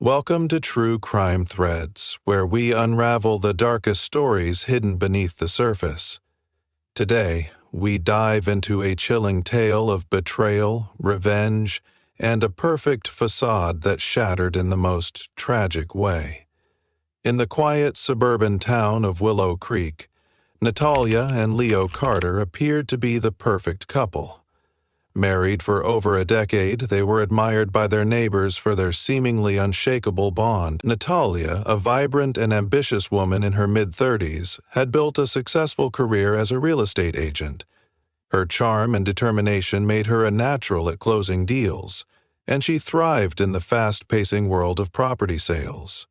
Welcome to True Crime Threads, where we unravel the darkest stories hidden beneath the surface. Today, we dive into a chilling tale of betrayal, revenge, and a perfect facade that shattered in the most tragic way. In the quiet suburban town of Willow Creek, Natalia and Leo Carter appeared to be the perfect couple. Married for over a decade, they were admired by their neighbors for their seemingly unshakable bond. Natalia, a vibrant and ambitious woman in her mid-30s, had built a successful career as a real estate agent. Her charm and determination made her a natural at closing deals, and she thrived in the fast-pacing world of property sales.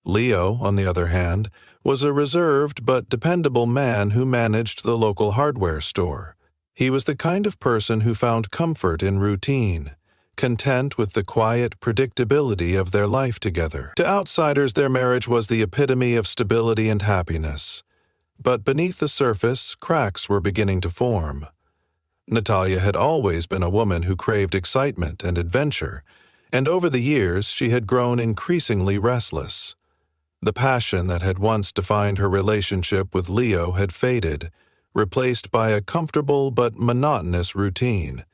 Leo, on the other hand, was a reserved but dependable man who managed the local hardware store. He was the kind of person who found comfort in routine, content with the quiet predictability of their life together. To outsiders, their marriage was the epitome of stability and happiness. But beneath the surface, cracks were beginning to form. Natalia had always been a woman who craved excitement and adventure, and over the years she had grown increasingly restless. The passion that had once defined her relationship with Leo had faded, replaced by a comfortable but monotonous routine.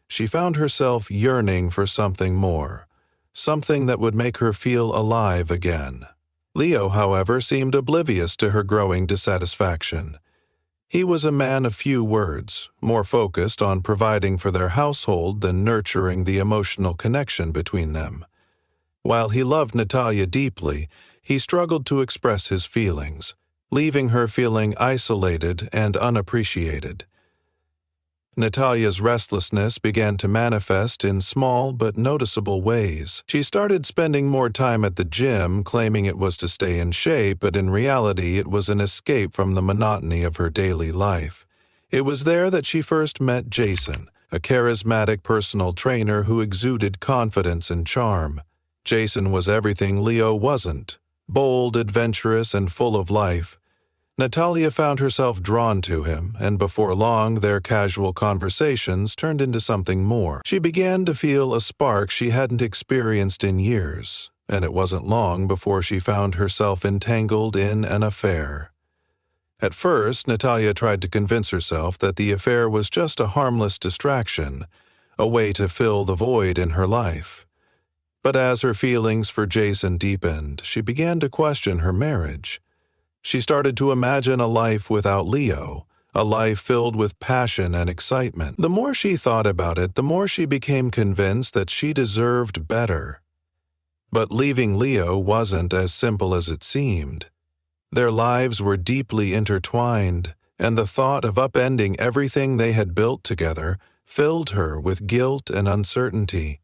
She found herself yearning for something more, something that would make her feel alive again. Leo, however, seemed oblivious to her growing dissatisfaction. He was a man of few words, more focused on providing for their household than nurturing the emotional connection between them. While he loved Natalia deeply, he struggled to express his feelings, leaving her feeling isolated and unappreciated. Natalia's restlessness began to manifest in small but noticeable ways. She started spending more time at the gym, claiming it was to stay in shape, but in reality it was an escape from the monotony of her daily life. It was there that she first met Jason, a charismatic personal trainer who exuded confidence and charm. Jason was everything Leo wasn't: bold, adventurous, and full of life. Natalia found herself drawn to him, and before long their casual conversations turned into something more. She began to feel a spark she hadn't experienced in years, and it wasn't long before she found herself entangled in an affair. At first, Natalia tried to convince herself that the affair was just a harmless distraction, a way to fill the void in her life. But as her feelings for Jason deepened, she began to question her marriage. She started to imagine a life without Leo, a life filled with passion and excitement. The more she thought about it, the more she became convinced that she deserved better. But leaving Leo wasn't as simple as it seemed. Their lives were deeply intertwined, and the thought of upending everything they had built together filled her with guilt and uncertainty.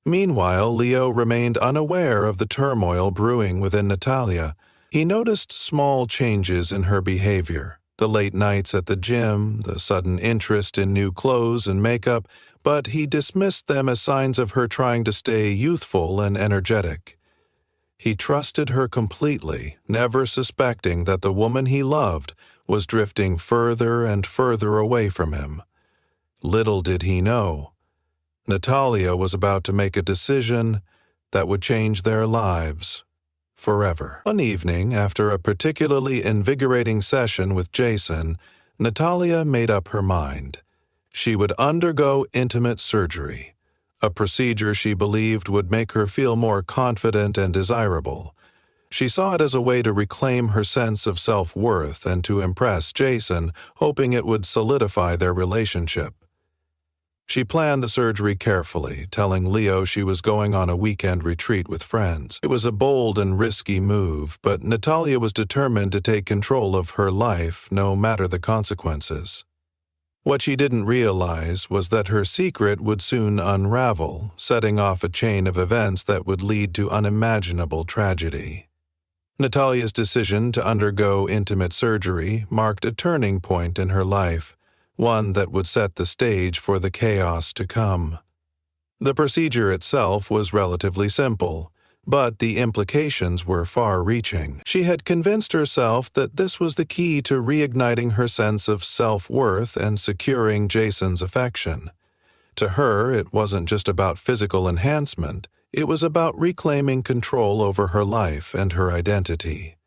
Meanwhile, Leo remained unaware of the turmoil brewing within Natalia. He noticed small changes in her behavior, the late nights at the gym, the sudden interest in new clothes and makeup, but he dismissed them as signs of her trying to stay youthful and energetic. He trusted her completely, never suspecting that the woman he loved was drifting further and further away from him. Little did he know, Natalia was about to make a decision that would change their lives forever. One evening, after a particularly invigorating session with Jason, Natalia made up her mind. She would undergo intimate surgery, a procedure she believed would make her feel more confident and desirable. She saw it as a way to reclaim her sense of self-worth and to impress Jason, hoping it would solidify their relationship. She planned the surgery carefully, telling Leo she was going on a weekend retreat with friends. It was a bold and risky move, but Natalia was determined to take control of her life, no matter the consequences. What she didn't realize was that her secret would soon unravel, setting off a chain of events that would lead to unimaginable tragedy. Natalia's decision to undergo intimate surgery marked a turning point in her life, one that would set the stage for the chaos to come. The procedure itself was relatively simple, but the implications were far-reaching. She had convinced herself that this was the key to reigniting her sense of self-worth and securing Jason's affection. To her, it wasn't just about physical enhancement, It was about reclaiming control over her life and her identity.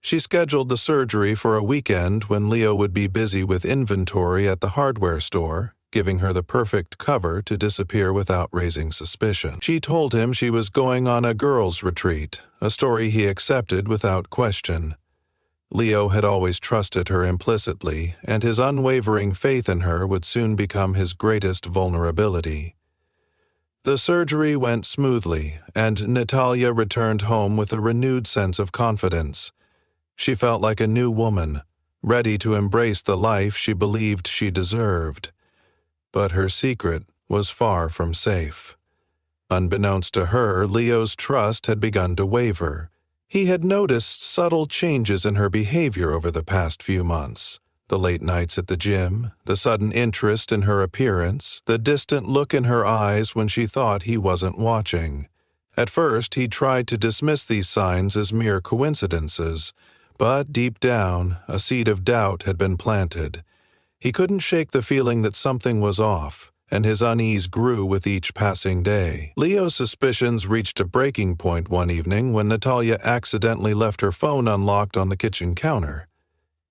She scheduled the surgery for a weekend when Leo would be busy with inventory at the hardware store, giving her the perfect cover to disappear without raising suspicion. She told him she was going on a girls' retreat, a story he accepted without question. Leo had always trusted her implicitly, and his unwavering faith in her would soon become his greatest vulnerability. The surgery went smoothly, and Natalia returned home with a renewed sense of confidence. She felt like a new woman, ready to embrace the life she believed she deserved. But her secret was far from safe. Unbeknownst to her, Leo's trust had begun to waver. He had noticed subtle changes in her behavior over the past few months. The late nights at the gym, the sudden interest in her appearance, the distant look in her eyes when she thought he wasn't watching. At first, he tried to dismiss these signs as mere coincidences, but deep down, a seed of doubt had been planted. He couldn't shake the feeling that something was off, and his unease grew with each passing day. Leo's suspicions reached a breaking point one evening when Natalia accidentally left her phone unlocked on the kitchen counter.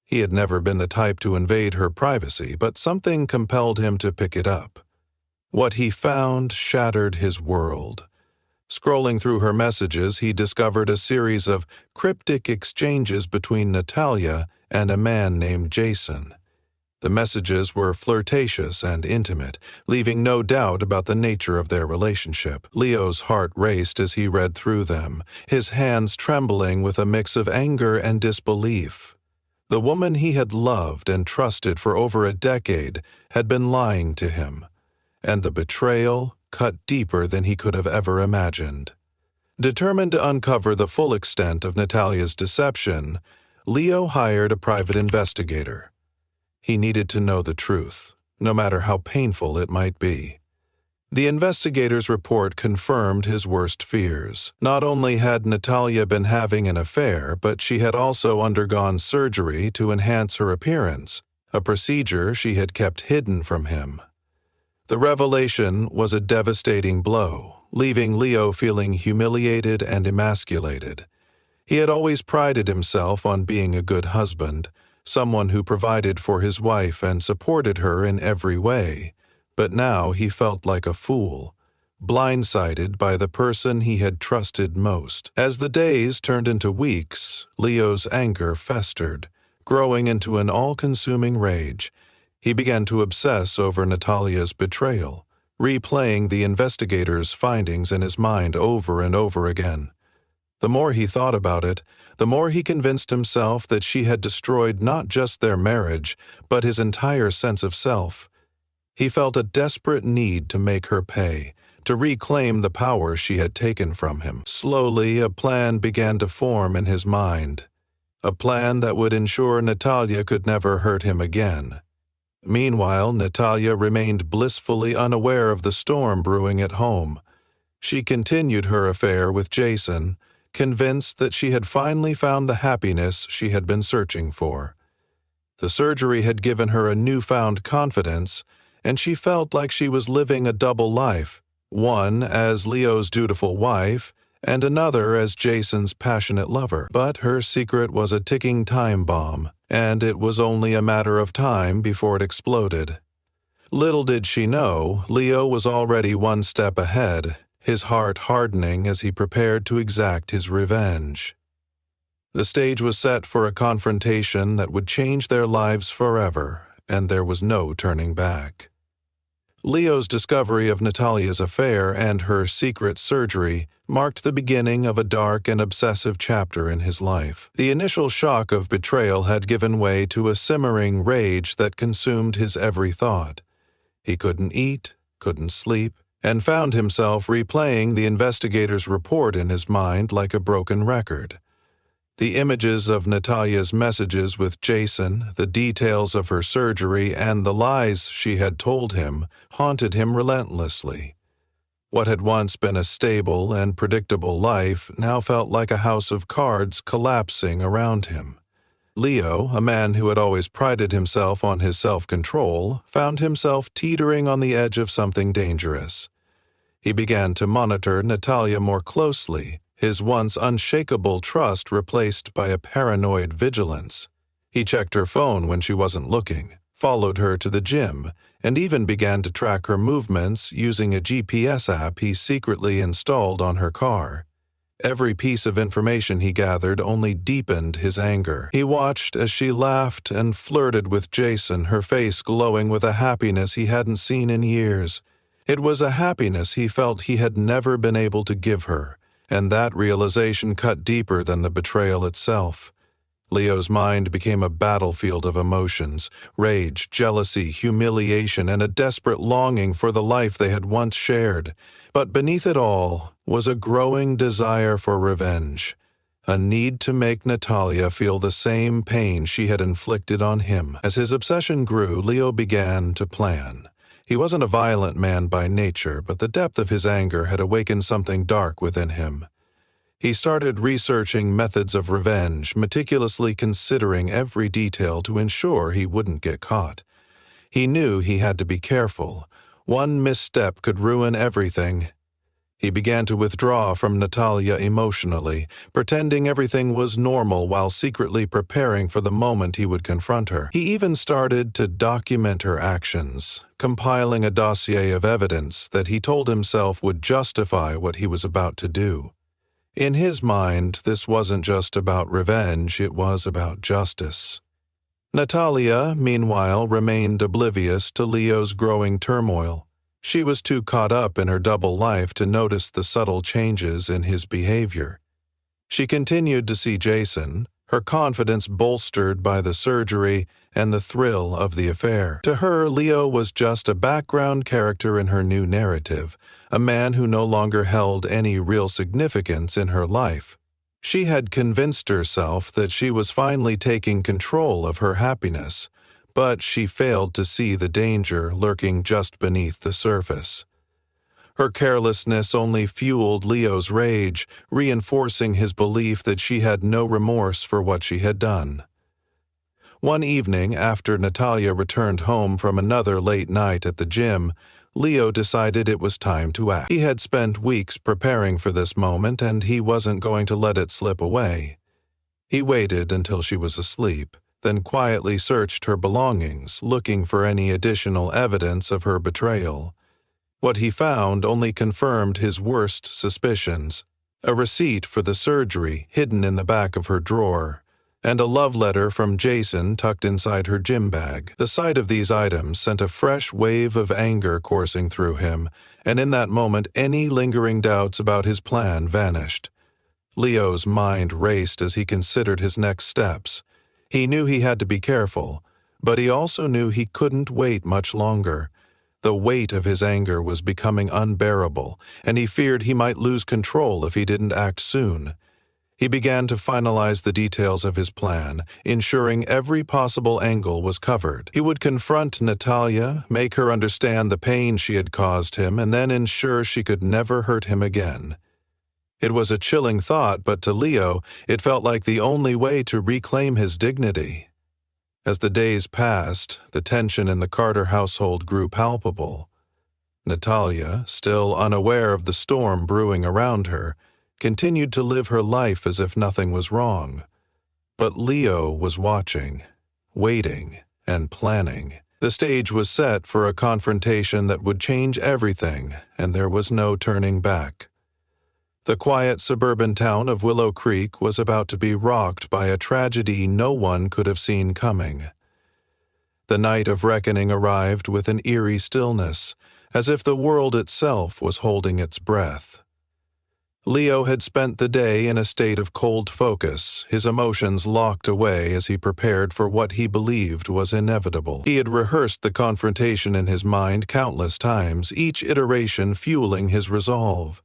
He had never been the type to invade her privacy, but something compelled him to pick it up. What he found shattered his world. Scrolling through her messages, he discovered a series of cryptic exchanges between Natalia and a man named Jason. The messages were flirtatious and intimate, leaving no doubt about the nature of their relationship. Leo's heart raced as he read through them, his hands trembling with a mix of anger and disbelief. The woman he had loved and trusted for over a decade had been lying to him, and the betrayal cut deeper than he could have ever imagined. Determined to uncover the full extent of Natalia's deception, Leo hired a private investigator. He needed to know the truth, no matter how painful it might be. The investigator's report confirmed his worst fears. Not only had Natalia been having an affair, but she had also undergone surgery to enhance her appearance, a procedure she had kept hidden from him. The revelation was a devastating blow, leaving Leo feeling humiliated and emasculated. He had always prided himself on being a good husband, someone who provided for his wife and supported her in every way. But now he felt like a fool, blindsided by the person he had trusted most. As the days turned into weeks, Leo's anger festered, growing into an all-consuming rage. He began to obsess over Natalia's betrayal, replaying the investigator's findings in his mind over and over again. The more he thought about it, the more he convinced himself that she had destroyed not just their marriage, but his entire sense of self. He felt a desperate need to make her pay, to reclaim the power she had taken from him. Slowly, a plan began to form in his mind, a plan that would ensure Natalia could never hurt him again. Meanwhile, Natalia remained blissfully unaware of the storm brewing at home. She continued her affair with Jason, convinced that she had finally found the happiness she had been searching for. The surgery had given her a newfound confidence, and she felt like she was living a double life, one as Leo's dutiful wife and another as Jason's passionate lover. But her secret was a ticking time bomb, and it was only a matter of time before it exploded. Little did she know, Leo was already one step ahead, his heart hardening as he prepared to exact his revenge. The stage was set for a confrontation that would change their lives forever, and there was no turning back. Leo's discovery of Natalia's affair and her secret surgery marked the beginning of a dark and obsessive chapter in his life. The initial shock of betrayal had given way to a simmering rage that consumed his every thought. He couldn't eat, couldn't sleep, and found himself replaying the investigator's report in his mind like a broken record. The images of Natalia's messages with Jason, the details of her surgery, and the lies she had told him haunted him relentlessly. What had once been a stable and predictable life now felt like a house of cards collapsing around him. Leo, a man who had always prided himself on his self-control, found himself teetering on the edge of something dangerous. He began to monitor Natalia more closely, his once unshakable trust replaced by a paranoid vigilance. He checked her phone when she wasn't looking, followed her to the gym, and even began to track her movements using a GPS app he secretly installed on her car. Every piece of information he gathered only deepened his anger. He watched as she laughed and flirted with Jason, her face glowing with a happiness he hadn't seen in years. It was a happiness he felt he had never been able to give her, and that realization cut deeper than the betrayal itself. Leo's mind became a battlefield of emotions, rage, jealousy, humiliation, and a desperate longing for the life they had once shared. But beneath it all was a growing desire for revenge, a need to make Natalia feel the same pain she had inflicted on him. As his obsession grew, Leo began to plan. He wasn't a violent man by nature, but the depth of his anger had awakened something dark within him. He started researching methods of revenge, meticulously considering every detail to ensure he wouldn't get caught. He knew he had to be careful. One misstep could ruin everything. He began to withdraw from Natalia emotionally, pretending everything was normal while secretly preparing for the moment he would confront her. He even started to document her actions, compiling a dossier of evidence that he told himself would justify what he was about to do. In his mind, this wasn't just about revenge, it was about justice. Natalia, meanwhile, remained oblivious to Leo's growing turmoil. She was too caught up in her double life to notice the subtle changes in his behavior. She continued to see Jason, her confidence bolstered by the surgery and the thrill of the affair. To her, Leo was just a background character in her new narrative, a man who no longer held any real significance in her life. She had convinced herself that she was finally taking control of her happiness, but she failed to see the danger lurking just beneath the surface. Her carelessness only fueled Leo's rage, reinforcing his belief that she had no remorse for what she had done. One evening, after Natalia returned home from another late night at the gym, Leo decided it was time to act. He had spent weeks preparing for this moment, and he wasn't going to let it slip away. He waited until she was asleep, then quietly searched her belongings, looking for any additional evidence of her betrayal. What he found only confirmed his worst suspicions: a receipt for the surgery hidden in the back of her drawer, and a love letter from Jason tucked inside her gym bag. The sight of these items sent a fresh wave of anger coursing through him, and in that moment any lingering doubts about his plan vanished. Leo's mind raced as he considered his next steps. He knew he had to be careful, but he also knew he couldn't wait much longer. The weight of his anger was becoming unbearable, and he feared he might lose control if he didn't act soon. He began to finalize the details of his plan, ensuring every possible angle was covered. He would confront Natalia, make her understand the pain she had caused him, and then ensure she could never hurt him again. It was a chilling thought, but to Leo, it felt like the only way to reclaim his dignity. As the days passed, the tension in the Carter household grew palpable. Natalia, still unaware of the storm brewing around her, continued to live her life as if nothing was wrong. But Leo was watching, waiting, and planning. The stage was set for a confrontation that would change everything, and there was no turning back. The quiet suburban town of Willow Creek was about to be rocked by a tragedy no one could have seen coming. The night of reckoning arrived with an eerie stillness, as if the world itself was holding its breath. Leo had spent the day in a state of cold focus, his emotions locked away as he prepared for what he believed was inevitable. He had rehearsed the confrontation in his mind countless times, each iteration fueling his resolve.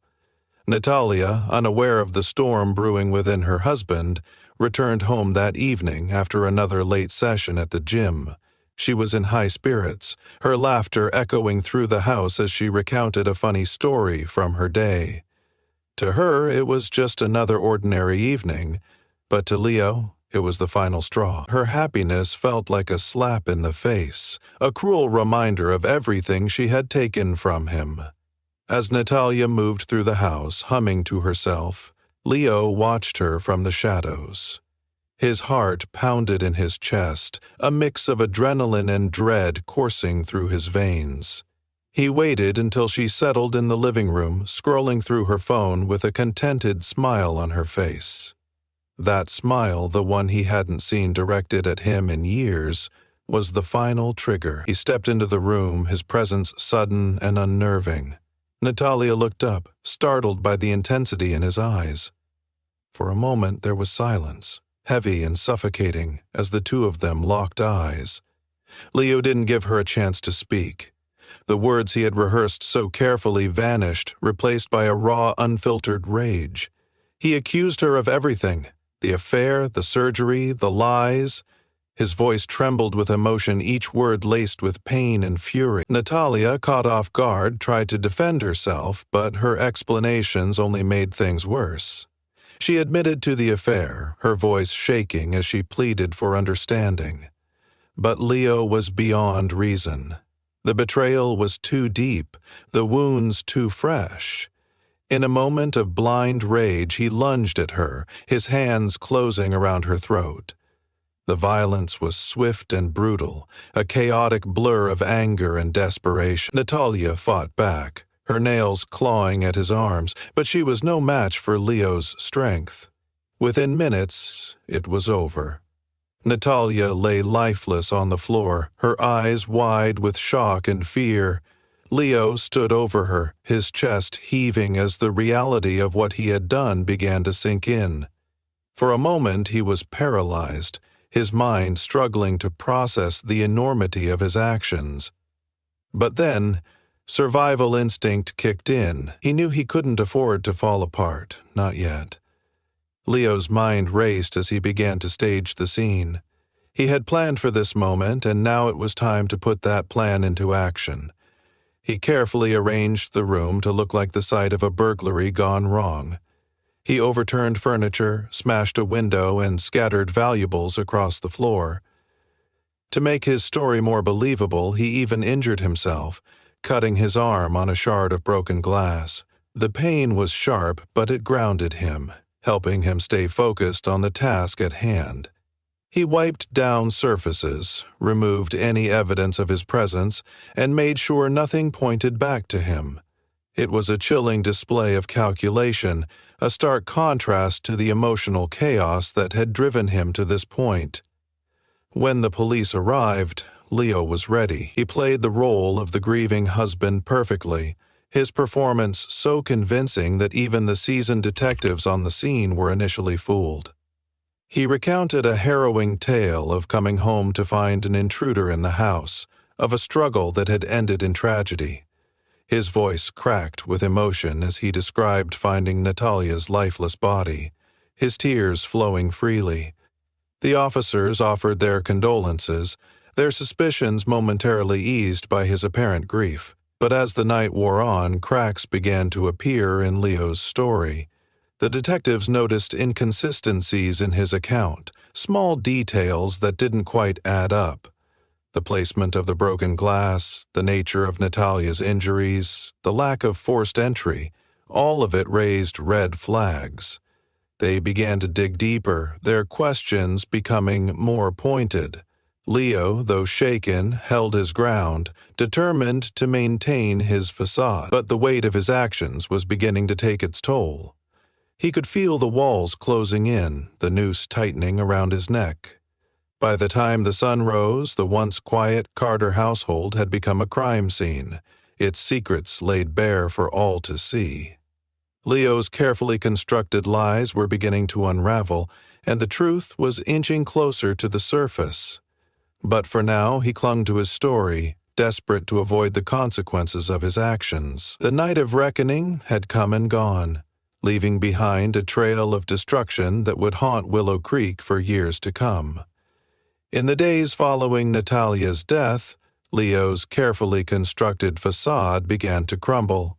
Natalia, unaware of the storm brewing within her husband, returned home that evening after another late session at the gym. She was in high spirits, her laughter echoing through the house as she recounted a funny story from her day. To her, it was just another ordinary evening, but to Leo, it was the final straw. Her happiness felt like a slap in the face, a cruel reminder of everything she had taken from him. As Natalia moved through the house, humming to herself, Leo watched her from the shadows. His heart pounded in his chest, a mix of adrenaline and dread coursing through his veins. He waited until she settled in the living room, scrolling through her phone with a contented smile on her face. That smile, the one he hadn't seen directed at him in years, was the final trigger. He stepped into the room, his presence sudden and unnerving. Natalia looked up, startled by the intensity in his eyes. For a moment there was silence, heavy and suffocating, as the two of them locked eyes. Leo didn't give her a chance to speak. The words he had rehearsed so carefully vanished, replaced by a raw, unfiltered rage. He accused her of everything: the affair, the surgery, the lies. His voice trembled with emotion, each word laced with pain and fury. Natalia, caught off guard, tried to defend herself, but her explanations only made things worse. She admitted to the affair, her voice shaking as she pleaded for understanding. But Leo was beyond reason. The betrayal was too deep, the wounds too fresh. In a moment of blind rage, he lunged at her, his hands closing around her throat. The violence was swift and brutal, a chaotic blur of anger and desperation. Natalia fought back, her nails clawing at his arms, but she was no match for Leo's strength. Within minutes, it was over. Natalia lay lifeless on the floor, her eyes wide with shock and fear. Leo stood over her, his chest heaving as the reality of what he had done began to sink in. For a moment he was paralyzed, his mind struggling to process the enormity of his actions. But then, survival instinct kicked in. He knew he couldn't afford to fall apart, not yet. Leo's mind raced as he began to stage the scene. He had planned for this moment, and now it was time to put that plan into action. He carefully arranged the room to look like the site of a burglary gone wrong. He overturned furniture, smashed a window, and scattered valuables across the floor. To make his story more believable, he even injured himself, cutting his arm on a shard of broken glass. The pain was sharp, but it grounded him, helping him stay focused on the task at hand. He wiped down surfaces, removed any evidence of his presence, and made sure nothing pointed back to him. It was a chilling display of calculation, a stark contrast to the emotional chaos that had driven him to this point. When the police arrived, Leo was ready. He played the role of the grieving husband perfectly, his performance so convincing that even the seasoned detectives on the scene were initially fooled. He recounted a harrowing tale of coming home to find an intruder in the house, of a struggle that had ended in tragedy. His voice cracked with emotion as he described finding Natalia's lifeless body, his tears flowing freely. The officers offered their condolences, their suspicions momentarily eased by his apparent grief. But as the night wore on, cracks began to appear in Leo's story. The detectives noticed inconsistencies in his account, small details that didn't quite add up. The placement of the broken glass, the nature of Natalia's injuries, the lack of forced entry, all of it raised red flags. They began to dig deeper, their questions becoming more pointed. Leo, though shaken, held his ground, determined to maintain his facade. But the weight of his actions was beginning to take its toll. He could feel the walls closing in, the noose tightening around his neck. By the time the sun rose, the once quiet Carter household had become a crime scene, its secrets laid bare for all to see. Leo's carefully constructed lies were beginning to unravel, and the truth was inching closer to the surface. But for now, he clung to his story, desperate to avoid the consequences of his actions. The night of reckoning had come and gone, leaving behind a trail of destruction that would haunt Willow Creek for years to come. In the days following Natalia's death, Leo's carefully constructed facade began to crumble.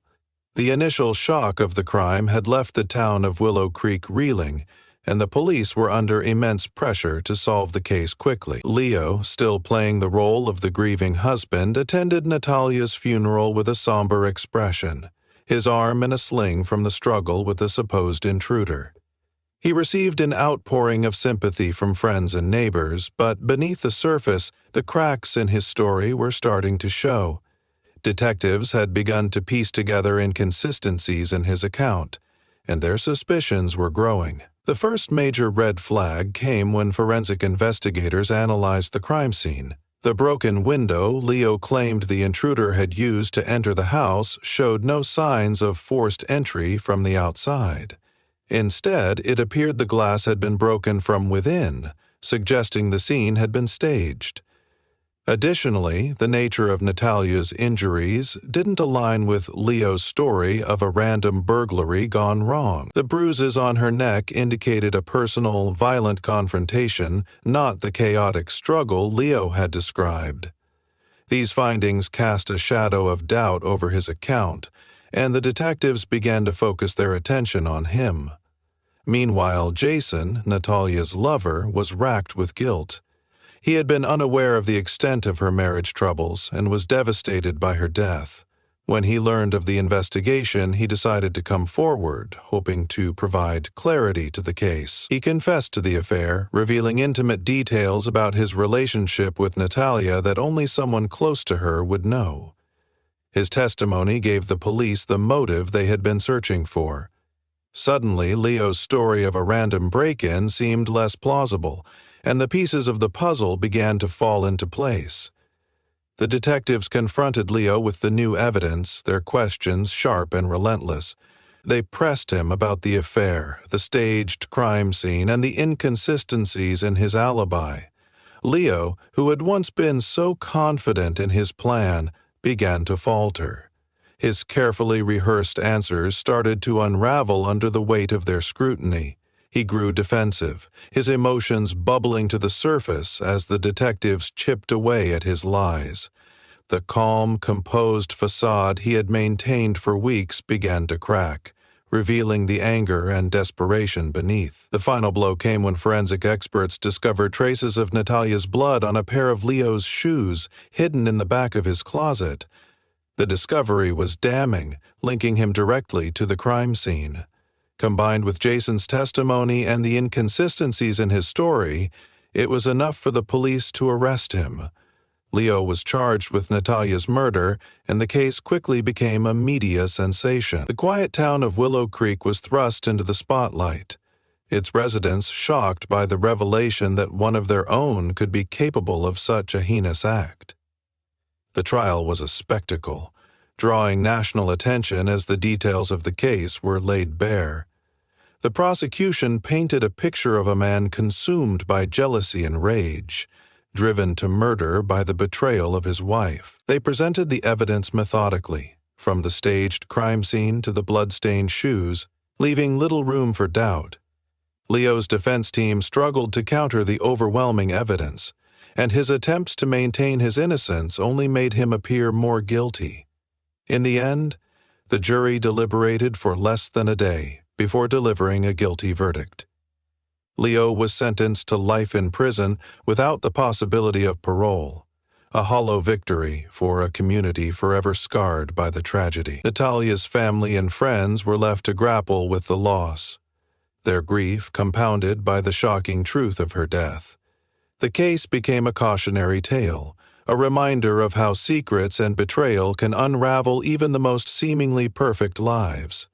The initial shock of the crime had left the town of Willow Creek reeling, and the police were under immense pressure to solve the case quickly. Leo, still playing the role of the grieving husband, attended Natalia's funeral with a somber expression, his arm in a sling from the struggle with the supposed intruder. He received an outpouring of sympathy from friends and neighbors, but beneath the surface, the cracks in his story were starting to show. Detectives had begun to piece together inconsistencies in his account, and their suspicions were growing. The first major red flag came when forensic investigators analyzed the crime scene. The broken window Leo claimed the intruder had used to enter the house showed no signs of forced entry from the outside. Instead, it appeared the glass had been broken from within, suggesting the scene had been staged. Additionally, the nature of Natalia's injuries didn't align with Leo's story of a random burglary gone wrong. The bruises on her neck indicated a personal, violent confrontation, not the chaotic struggle Leo had described. These findings cast a shadow of doubt over his account, and the detectives began to focus their attention on him. Meanwhile, Jason, Natalia's lover, was racked with guilt. He had been unaware of the extent of her marriage troubles and was devastated by her death. When he learned of the investigation, he decided to come forward, hoping to provide clarity to the case. He confessed to the affair, revealing intimate details about his relationship with Natalia that only someone close to her would know. His testimony gave the police the motive they had been searching for. Suddenly, Leo's story of a random break-in seemed less plausible, and the pieces of the puzzle began to fall into place. The detectives confronted Leo with the new evidence, their questions sharp and relentless. They pressed him about the affair, the staged crime scene, and the inconsistencies in his alibi. Leo, who had once been so confident in his plan, began to falter. His carefully rehearsed answers started to unravel under the weight of their scrutiny. He grew defensive, his emotions bubbling to the surface as the detectives chipped away at his lies. The calm, composed facade he had maintained for weeks began to crack, revealing the anger and desperation beneath. The final blow came when forensic experts discovered traces of Natalia's blood on a pair of Leo's shoes hidden in the back of his closet. The discovery was damning, linking him directly to the crime scene. Combined with Jason's testimony and the inconsistencies in his story, it was enough for the police to arrest him. Leo was charged with Natalia's murder, and the case quickly became a media sensation. The quiet town of Willow Creek was thrust into the spotlight, its residents shocked by the revelation that one of their own could be capable of such a heinous act. The trial was a spectacle, drawing national attention as the details of the case were laid bare. The prosecution painted a picture of a man consumed by jealousy and rage, driven to murder by the betrayal of his wife. They presented the evidence methodically, from the staged crime scene to the blood-stained shoes, leaving little room for doubt. Leo's defense team struggled to counter the overwhelming evidence, and his attempts to maintain his innocence only made him appear more guilty. In the end, the jury deliberated for less than a day before delivering a guilty verdict. Leo was sentenced to life in prison without the possibility of parole, a hollow victory for a community forever scarred by the tragedy. Natalia's family and friends were left to grapple with the loss, their grief compounded by the shocking truth of her death. The case became a cautionary tale, a reminder of how secrets and betrayal can unravel even the most seemingly perfect lives.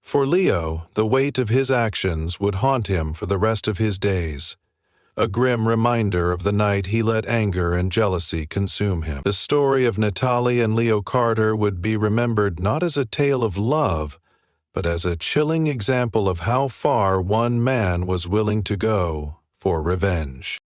For Leo, the weight of his actions would haunt him for the rest of his days, a grim reminder of the night he let anger and jealousy consume him. The story of Natalia and Leo Carter would be remembered not as a tale of love, but as a chilling example of how far one man was willing to go for revenge.